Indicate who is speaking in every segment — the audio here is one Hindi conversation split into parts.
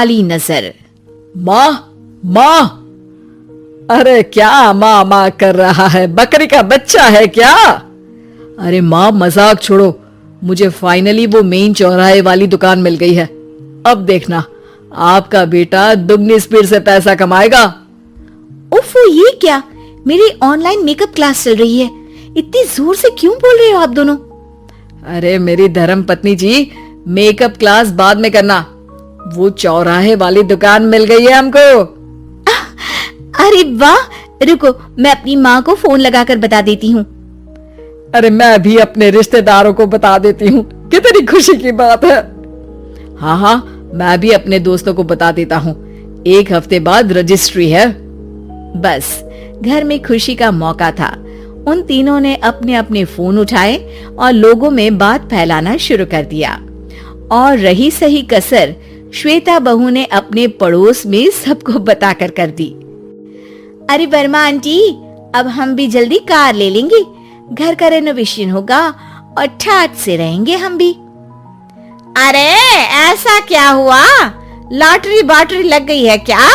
Speaker 1: काली नजर।
Speaker 2: माँ माँ, अरे क्या माँ माँ कर रहा है? बकरी का बच्चा है क्या? अरे माँ मजाक छोड़ो, मुझे फाइनली वो मेन चौराहे वाली दुकान मिल गई है। अब देखना आपका बेटा दुगनी स्पीड से पैसा कमाएगा।
Speaker 1: उफ़ो, ये क्या? मेरी ऑनलाइन मेकअप क्लास चल रही है, इतनी जोर से क्यों बोल रहे हो आप दोनों?
Speaker 2: अरे मेरी धर्म पत्नी जी, मेकअप क्लास बाद में करना, वो चौराहे वाली दुकान मिल गई है हमको।
Speaker 1: अरे वाह, रुको मैं अपनी माँ को फोन लगाकर बता देती हूँ।
Speaker 2: अरे मैं भी अपने रिश्तेदारों को बता देती हूँ, कितनी खुशी की बात है। हाँ हाँ, मैं भी अपने दोस्तों को बता देता हूँ, 1 हफ्ते बाद रजिस्ट्री है।
Speaker 1: बस घर में खुशी का मौका था। उन तीनों ने अपने अपने फोन उठाए और लोगों में बात फैलाना शुरू कर दिया। और रही सही कसर श्वेता बहू ने अपने पड़ोस में सबको बताकर कर दी। अरे वर्मा आंटी, अब हम भी जल्दी कार ले लेंगे, घर का रेनोवेशन होगा और ठाट से रहेंगे हम भी। अरे ऐसा क्या हुआ? लॉटरी बाटरी लग गई है क्या?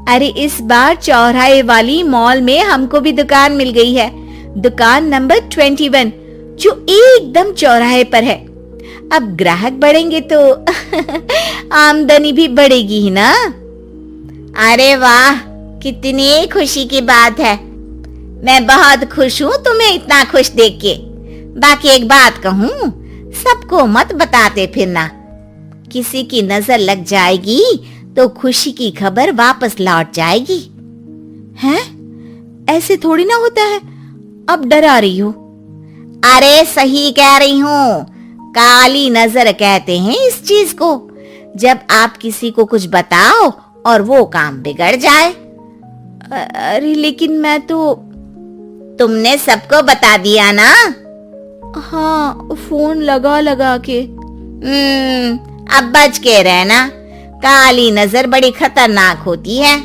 Speaker 1: अरे इस बार चौराहे वाली मॉल में हमको भी दुकान मिल गई है, दुकान नंबर 21, जो एकदम चौराहे पर है। अब ग्राहक बढ़ेंगे तो आमदनी भी बढ़ेगी ही ना। अरे वाह, कितनी खुशी की बात है। मैं बहुत खुश हूँ तुम्हें इतना खुश देख के। बाकी एक बात कहूँ, सबको मत बताते फिरना, किसी की नजर लग जाएगी तो खुशी की खबर वापस लौट जाएगी। हैं? ऐसे थोड़ी ना होता है, अब डरा रही हो। अरे सही कह रही हूँ, काली नजर कहते हैं इस चीज को, जब आप किसी को कुछ बताओ और वो काम बिगड़ जाए। अरे लेकिन मैं तो। तुमने सबको बता दिया ना? हाँ, फोन लगा लगा के। अब बच के रहना, काली नजर बड़ी खतरनाक होती है।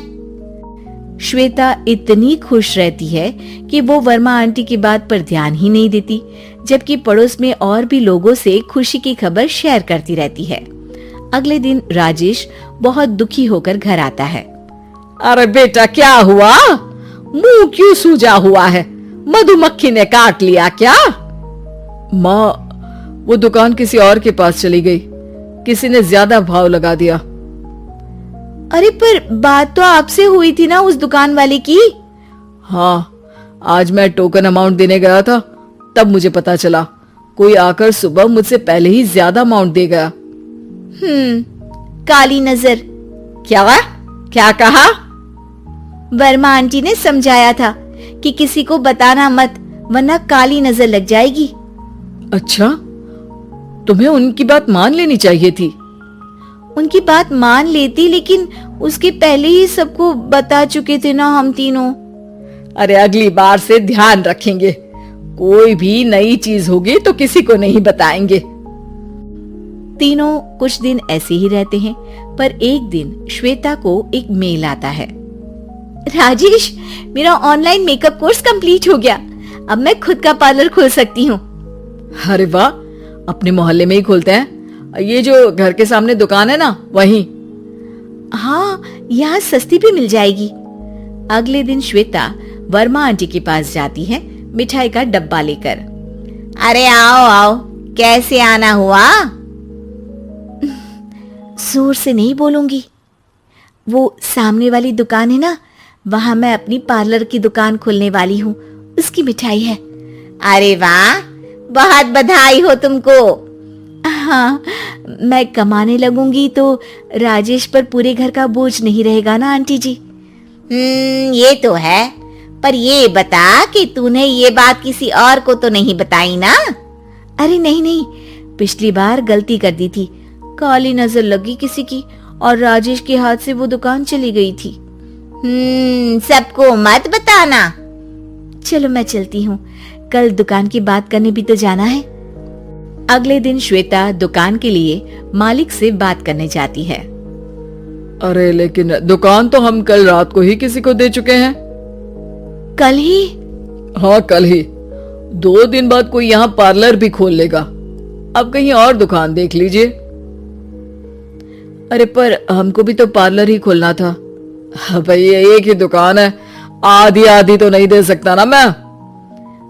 Speaker 1: श्वेता इतनी खुश रहती है कि वो वर्मा आंटी की बात पर ध्यान ही नहीं देती, जबकि पड़ोस में और भी लोगों से खुशी की खबर शेयर करती रहती है। अगले दिन राजेश बहुत दुखी होकर घर आता है।
Speaker 2: अरे बेटा क्या हुआ? मुंह क्यों सूजा हुआ है? मधुमक्खी ने काट लिया क्या? माँ, वो दुकान किसी और के पास चली गई, किसी ने ज्यादा भाव लगा दिया।
Speaker 1: अरे पर बात तो आपसे हुई थी ना उस दुकान वाले की?
Speaker 2: हाँ, आज मैं टोकन अमाउंट देने गया था, तब मुझे पता चला कोई आकर सुबह मुझसे पहले ही ज्यादा अमाउंट दे गया।
Speaker 1: काली नजर।
Speaker 2: क्या कहा?
Speaker 1: वर्मा आंटी ने समझाया था कि किसी को बताना मत, वरना काली नजर लग जाएगी।
Speaker 2: अच्छा, तुम्हें उनकी बात मान लेनी चाहिए थी।
Speaker 1: उनकी बात मान लेती, लेकिन उसके पहले ही सबको बता चुके थे ना हम तीनों।
Speaker 2: अरे अगली बार से ध्यान रखेंगे, कोई भी नई चीज होगी तो किसी को नहीं बताएंगे।
Speaker 1: तीनों कुछ दिन ऐसे ही रहते हैं, पर एक दिन श्वेता को एक मेल आता है। राजेश, मेरा ऑनलाइन मेकअप कोर्स कंप्लीट हो गया, अब मैं खुद का पार्लर खोल सकती हूँ।
Speaker 2: अरे वाह, अपने मोहल्ले में ही खोलते हैं? ये जो घर के सामने दुकान है ना, वहीं?
Speaker 1: हाँ, यहाँ सस्ती भी मिल जाएगी। अगले दिन श्वेता वर्मा आंटी के पास जाती है मिठाई का डब्बा लेकर। अरे आओ आओ, कैसे आना हुआ? जोर से नहीं बोलूंगी। वो सामने वाली दुकान है ना, वहां मैं अपनी पार्लर की दुकान खोलने वाली हूँ, उसकी मिठाई है। अरे वाह, बहुत बधाई हो तुमको। हाँ, मैं कमाने लगूंगी तो राजेश पर पूरे घर का बोझ नहीं रहेगा ना आंटी जी। ये तो है, पर ये बता कि तूने ये बात किसी और को तो नहीं बताई ना? अरे नहीं नहीं, पिछली बार गलती कर दी थी, काली नजर लगी किसी की और राजेश के हाथ से वो दुकान चली गई थी। सबको मत बताना। चलो मैं चलती हूँ, कल दुकान की बात करने भी तो जाना है। अगले दिन श्वेता दुकान के लिए मालिक से बात करने जाती है।
Speaker 2: अरे लेकिन दुकान तो हम कल रात को ही किसी को दे चुके हैं।
Speaker 1: कल ही?
Speaker 2: हाँ कल ही। 2 दिन बाद कोई यहाँ पार्लर भी खोल लेगा, अब कहीं और दुकान देख लीजिए। अरे पर हमको भी तो पार्लर ही खोलना था। भाई एक ही दुकान है, आधी आधी तो नहीं दे सकता ना मैं।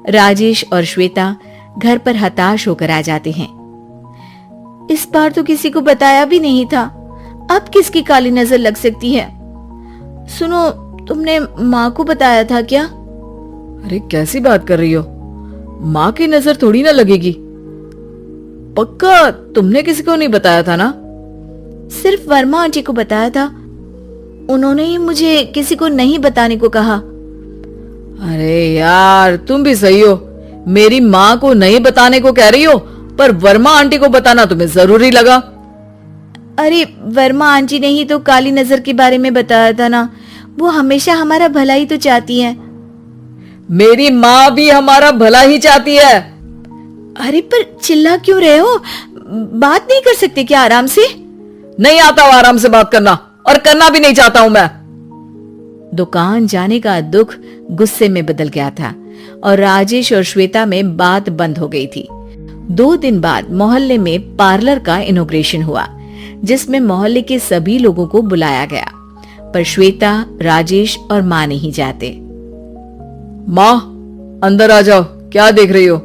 Speaker 1: राजेश और श्वेता घर पर हताश होकर आ जाते हैं। इस बार तो किसी को बताया भी नहीं था, अब किसकी काली नजर लग सकती है? सुनो, तुमने माँ को बताया था क्या?
Speaker 2: अरे कैसी बात कर रही हो, माँ की नजर थोड़ी ना लगेगी। पक्का तुमने किसी को नहीं बताया था ना?
Speaker 1: सिर्फ वर्मा आंटी को बताया था, उन्होंने ही मुझे किसी को नहीं बताने को कहा।
Speaker 2: अरे यार तुम भी सही हो, मेरी माँ को नहीं बताने को कह रही हो, पर वर्मा आंटी को बताना तुम्हें जरूरी लगा।
Speaker 1: अरे वर्मा आंटी ने ही तो काली नजर के बारे में बताया था ना, वो हमेशा हमारा भला ही तो चाहती है।
Speaker 2: मेरी माँ भी हमारा भला ही चाहती है।
Speaker 1: अरे पर चिल्ला क्यों रहे हो? बात नहीं कर सकते क्या आराम से?
Speaker 2: नहीं आता हूं आराम से बात करना, और करना भी नहीं चाहता हूं मैं।
Speaker 1: दुकान जाने का दुख गुस्से में बदल गया था और राजेश और श्वेता में बात बंद हो गई थी। 2 दिन बाद मोहल्ले में पार्लर का इनॉग्रेशन हुआ, जिसमें मोहल्ले के सभी लोगों को बुलाया गया, पर श्वेता, राजेश और माँ नहीं जाते।
Speaker 2: माँ अंदर आ जाओ, क्या देख रही हो?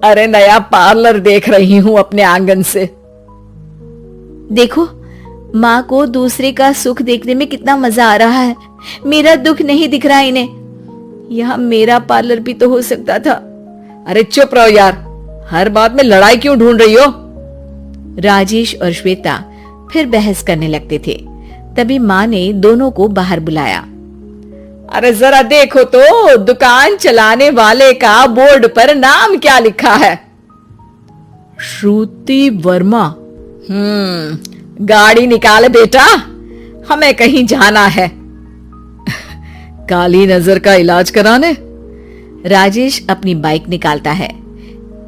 Speaker 2: अरे नया पार्लर देख रही हूँ अपने आंगन से।
Speaker 1: देखो, माँ को दूसरे का सुख देखने में कितना मजा आ रहा है, मेरा दुख नहीं दिख रहा इन्हें। यहाँ मेरा पार्लर भी तो हो सकता था।
Speaker 2: अरे चुप रहो यार, हर बात में लड़ाई क्यों ढूंढ रही हो?
Speaker 1: राजेश और श्वेता फिर बहस करने लगते थे। तभी माँ ने दोनों को बाहर बुलाया।
Speaker 2: अरे जरा देखो तो, दुकान चलाने वाले का बोर्ड पर नाम क्या लिखा है? श्रुति वर्मा। गाड़ी निकाल बेटा, हमें कहीं जाना है। काली नजर का इलाज कराने?
Speaker 1: राजेश अपनी बाइक निकालता है।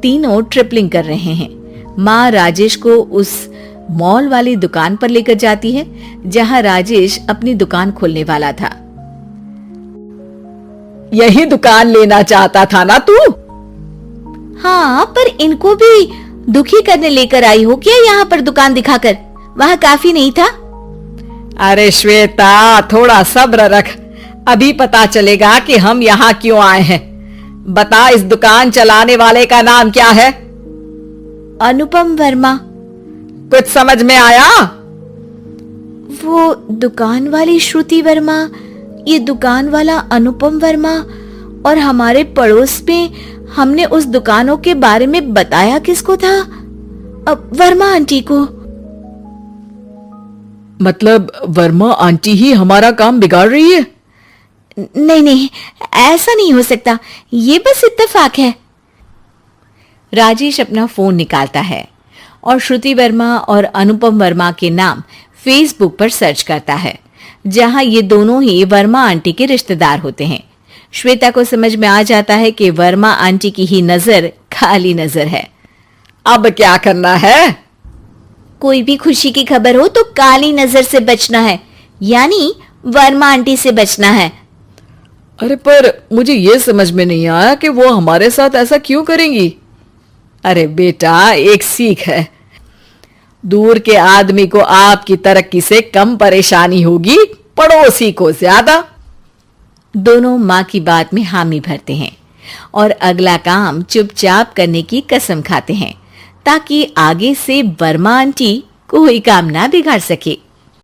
Speaker 1: तीनों ट्रिपलिंग कर रहे हैं। माँ राजेश को उस मॉल वाली दुकान पर लेकर जाती है जहां राजेश अपनी दुकान खोलने वाला था।
Speaker 2: यही दुकान लेना चाहता था ना तू?
Speaker 1: हाँ, पर इनको भी दुखी करने लेकर आई हो क्या यहाँ पर दुकान दिखाकर? वहाँ काफी नहीं था?
Speaker 2: अरे श्वेता थोड़ा सब्र रख, अभी पता चलेगा कि हम यहाँ क्यों आए हैं। बता, इस दुकान चलाने वाले का नाम क्या है?
Speaker 1: अनुपम वर्मा।
Speaker 2: कुछ समझ में आया?
Speaker 1: वो दुकान वाली श्रुति वर्मा, ये दुकान वाला अनुपम वर्मा, और हमारे पड़ोस में हमने उस दुकानों के बारे में बताया किसको था? अब वर्मा आंटी को।
Speaker 2: मतलब वर्मा आंटी ही हमारा काम बिगाड़ रही है?
Speaker 1: नहीं नहीं, ऐसा नहीं हो सकता, ये बस इत्तेफाक है। राजेश अपना फोन निकालता है और श्रुति वर्मा और अनुपम वर्मा के नाम फेसबुक पर सर्च करता है, जहां ये दोनों ही वर्मा आंटी के रिश्तेदार होते हैं। श्वेता को समझ में आ जाता है कि वर्मा आंटी की ही नजर काली नजर है।
Speaker 2: अब क्या करना है?
Speaker 1: कोई भी खुशी की खबर हो तो काली नजर से बचना है, यानी वर्मा आंटी से बचना है।
Speaker 2: अरे पर मुझे ये समझ में नहीं आया कि वो हमारे साथ ऐसा क्यों करेंगी। अरे बेटा, एक सीख है, दूर के आदमी को आपकी तरक्की से कम परेशानी होगी, पड़ोसी को ज्यादा।
Speaker 1: दोनों माँ की बात में हामी भरते हैं और अगला काम चुपचाप करने की कसम खाते हैं, ताकि आगे से वर्मा आंटी कोई काम ना बिगाड़ सके।